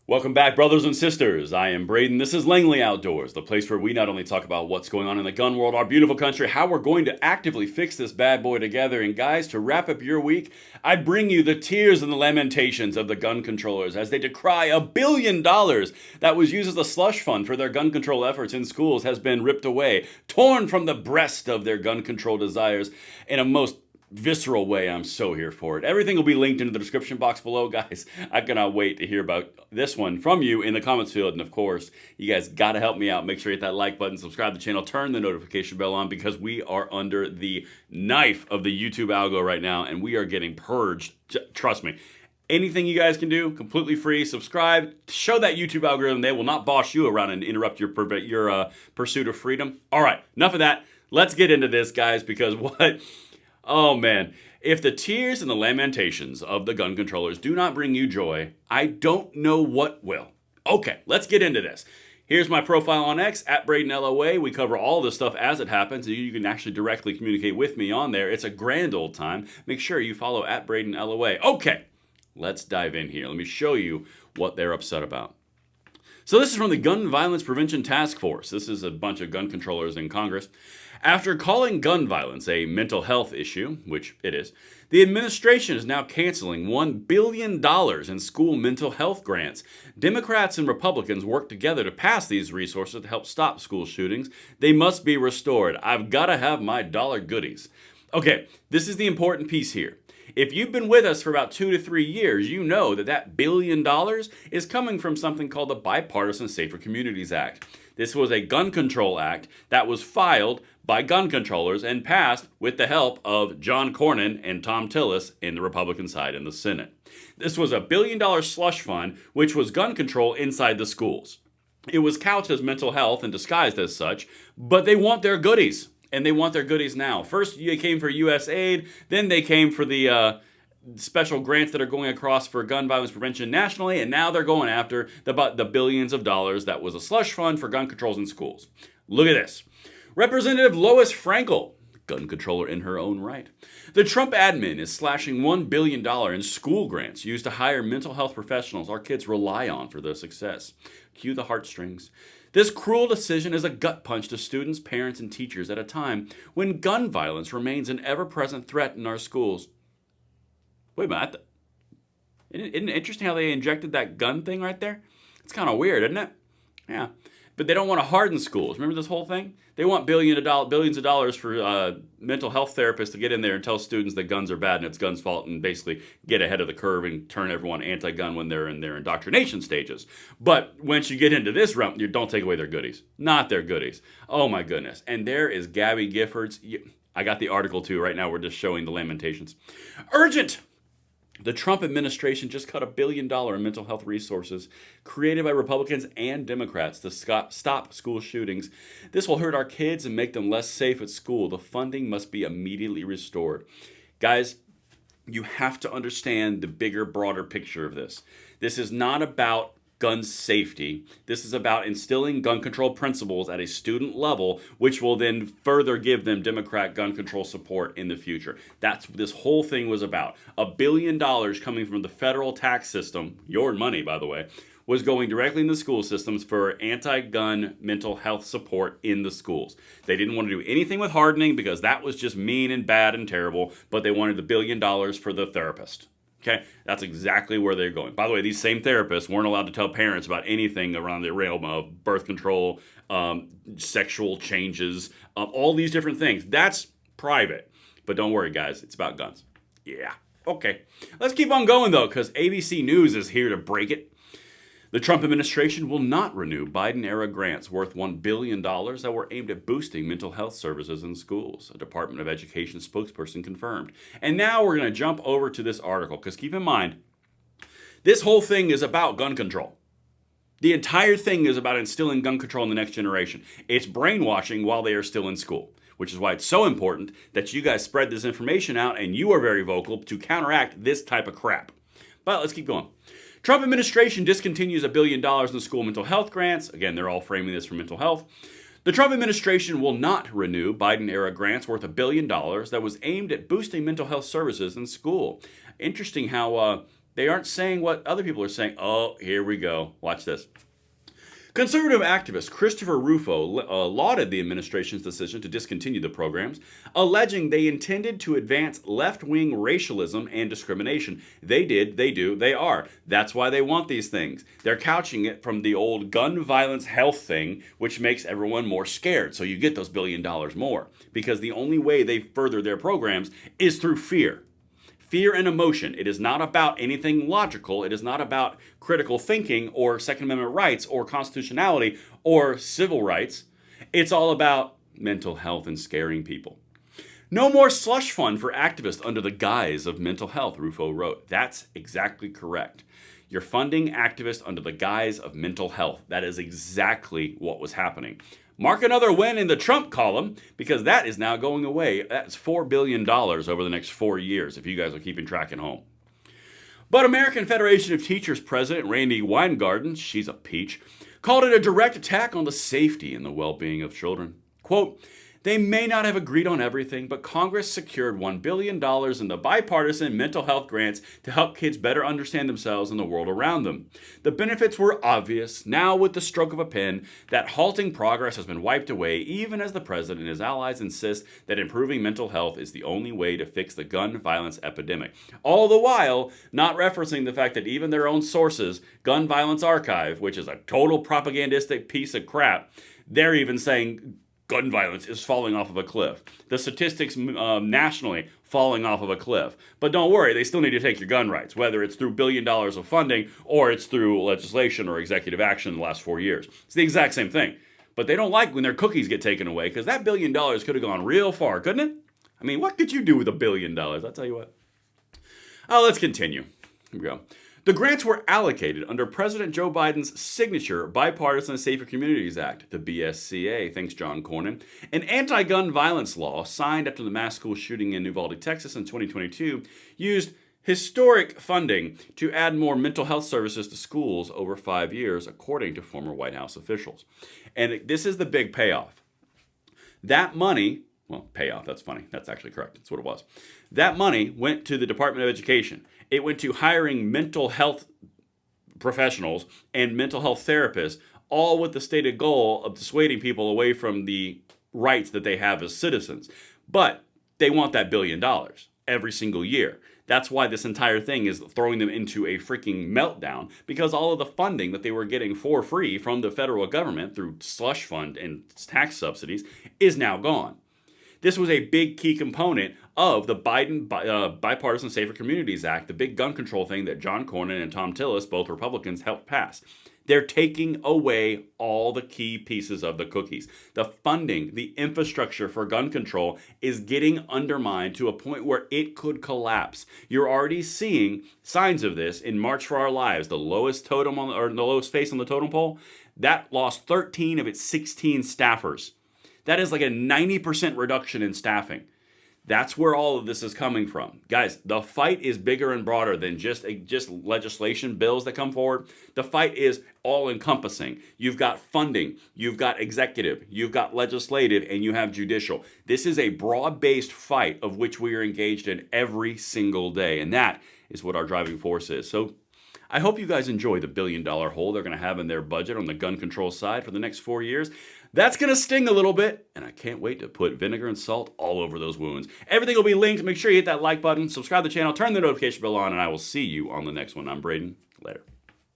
Welcome back, brothers and sisters. I am Braden. This is Langley Outdoors, the place where we not only talk about what's going on in the gun world, our beautiful country, how we're going to actively fix this bad boy together. And guys, to wrap up your week, I bring you the tears and the lamentations of the gun controllers as they decry $1 billion that was used as a slush fund for their gun control efforts in schools has been ripped away, torn from the breast of their gun control desires in a most visceral way. I'm so here for it. Everything will be linked in the description box below, guys. I cannot wait to hear about this one from you in the comments field. And of course, you guys got to help me out. Make sure you hit that like button, subscribe to the channel, turn the notification bell on because we are under the knife of the YouTube algo right now and we are getting purged. Trust me. Anything you guys can do, completely free. Subscribe. Show that YouTube algorithm. They will not boss you around and interrupt your pursuit of freedom. All right, enough of that. Let's get into this, guys, because what... Oh man, if the tears and the lamentations of the gun controllers do not bring you joy, I don't know what will. Okay, let's get into this. Here's my profile on X, at BradenLOA. We cover all this stuff as it happens. You can actually directly communicate with me on there. It's a grand old time. Make sure you follow at BradenLOA. Okay, let's dive in here. Let me show you what they're upset about. So this is from the Gun Violence Prevention Task Force. This is a bunch of gun controllers in Congress. After calling gun violence a mental health issue, which it is, the administration is now canceling $1 billion in school mental health grants. Democrats and Republicans work together to pass these resources to help stop school shootings. They must be restored. I've got to have my dollar goodies. Okay, this is the important piece here. If you've been with us for about 2 to 3 years, you know that $1 billion is coming from something called the Bipartisan Safer Communities Act. This was a gun control act that was filed by gun controllers and passed with the help of John Cornyn and Tom Tillis in the Republican side in the Senate. This was a $1 billion slush fund, which was gun control inside the schools. It was couched as mental health and disguised as such, but they want their goodies. And they want their goodies now. First, they came for U.S. aid. Then they came for the special grants that are going across for gun violence prevention nationally. And now they're going after the billions of dollars that was a slush fund for gun controls in schools. Look at this. Representative Lois Frankel, gun controller in her own right. The Trump admin is slashing $1 billion in school grants used to hire mental health professionals our kids rely on for their success. Cue the heartstrings. This cruel decision is a gut punch to students, parents, and teachers at a time when gun violence remains an ever-present threat in our schools. Wait a minute. Isn't it interesting how they injected that gun thing right there? It's kind of weird, isn't it? Yeah. But they don't want to harden schools. Remember this whole thing? They want billions of dollars for mental health therapists to get in there and tell students that guns are bad and it's guns' fault and basically get ahead of the curve and turn everyone anti-gun when they're in their indoctrination stages. But once you get into this realm, you don't take away their goodies. Not their goodies. Oh my goodness. And there is Gabby Giffords. I got the article too. Right now we're just showing the lamentations. Urgent! The Trump administration just cut $1 billion in mental health resources created by Republicans and Democrats to stop school shootings. This will hurt our kids and make them less safe at school. The funding must be immediately restored. Guys, you have to understand the bigger, broader picture of this. This is not about gun safety. This is about instilling gun control principles at a student level, which will then further give them Democrat gun control support in the future. That's what this whole thing was about. $1 billion coming from the federal tax system, your money, by the way, was going directly in the school systems for anti-gun mental health support in the schools. They didn't want to do anything with hardening because that was just mean and bad and terrible, but they wanted the $1 billion for the therapist. Okay, that's exactly where they're going. By the way, these same therapists weren't allowed to tell parents about anything around the realm of birth control, sexual changes, all these different things. That's private. But don't worry, guys, it's about guns. Yeah, okay. Let's keep on going, though, because ABC News is here to break it. The Trump administration will not renew Biden-era grants worth $1 billion that were aimed at boosting mental health services in schools, a Department of Education spokesperson confirmed. And now we're going to jump over to this article, because keep in mind, this whole thing is about gun control. The entire thing is about instilling gun control in the next generation. It's brainwashing while they are still in school, which is why it's so important that you guys spread this information out and you are very vocal to counteract this type of crap. But let's keep going. Trump administration discontinues $1 billion in school mental health grants. Again, they're all framing this for mental health. The Trump administration will not renew Biden-era grants worth $1 billion that was aimed at boosting mental health services in school. Interesting how They aren't saying what other people are saying. Oh, here we go. Watch this. Conservative activist Christopher Rufo lauded the administration's decision to discontinue the programs, alleging they intended to advance left-wing racialism and discrimination. They did, they do, they are. That's why they want these things. They're couching it from the old gun violence health thing, which makes everyone more scared. So you get those $1 billion more. Because the only way they further their programs is through fear. Fear and emotion. It is not about anything logical. It is not about critical thinking or Second Amendment rights or constitutionality or civil rights. It's all about mental health and scaring people. No more slush fund for activists under the guise of mental health, Rufo wrote. That's exactly correct. You're funding activists under the guise of mental health. That is exactly what was happening. Mark another win in the Trump column, because that is now going away. That's $4 billion over the next 4 years, if you guys are keeping track at home. But American Federation of Teachers President Randy Weingarten, she's a peach, called it a direct attack on the safety and the well-being of children. Quote, they may not have agreed on everything, but Congress secured $1 billion in the bipartisan mental health grants to help kids better understand themselves and the world around them. The benefits were obvious. Now, with the stroke of a pen, that halting progress has been wiped away, even as the president and his allies insist that improving mental health is the only way to fix the gun violence epidemic. All the while, not referencing the fact that even their own sources, Gun Violence Archive, which is a total propagandistic piece of crap, they're even saying gun violence is falling off of a cliff. The statistics nationally falling off of a cliff. But don't worry, they still need to take your gun rights, whether it's through $1 billion of funding or it's through legislation or executive action in the last 4 years. It's the exact same thing. But they don't like when their cookies get taken away, because that $1 billion could have gone real far, couldn't it? I mean, what could you do with $1 billion? I'll tell you what. Let's continue. Here we go. The grants were allocated under President Joe Biden's signature Bipartisan Safer Communities Act, the BSCA, thanks John Cornyn, an anti-gun violence law signed after the mass school shooting in Uvalde, Texas in 2022, used historic funding to add more mental health services to schools over 5 years, according to former White House officials. And this is the big payoff. That money, well, payoff, that's funny. That's actually correct. That's what it was. That money went to the Department of Education. It went to hiring mental health professionals and mental health therapists, all with the stated goal of dissuading people away from the rights that they have as citizens. But they want that $1 billion every single year. That's why this entire thing is throwing them into a freaking meltdown, because all of the funding that they were getting for free from the federal government through slush fund and tax subsidies is now gone. This was a big key component of the Biden Bipartisan Safer Communities Act, the big gun control thing that John Cornyn and Tom Tillis, both Republicans, helped pass. They're taking away all the key pieces of the cookies. The funding, the infrastructure for gun control is getting undermined to a point where it could collapse. You're already seeing signs of this in March for Our Lives, the lowest totem on, or the lowest face on the totem pole. That lost 13 of its 16 staffers. That is like a 90% reduction in staffing. That's where all of this is coming from. Guys, the fight is bigger and broader than just legislation bills that come forward. The fight is all-encompassing. You've got funding, you've got executive, you've got legislative, and you have judicial. This is a broad-based fight of which we are engaged in every single day, and that is what our driving force is. So I hope you guys enjoy the $1 billion hole they're going to have in their budget on the gun control side for the next 4 years. That's going to sting a little bit, and I can't wait to put vinegar and salt all over those wounds. Everything will be linked. Make sure you hit that like button, subscribe to the channel, turn the notification bell on, and I will see you on the next one. I'm Braden. Later.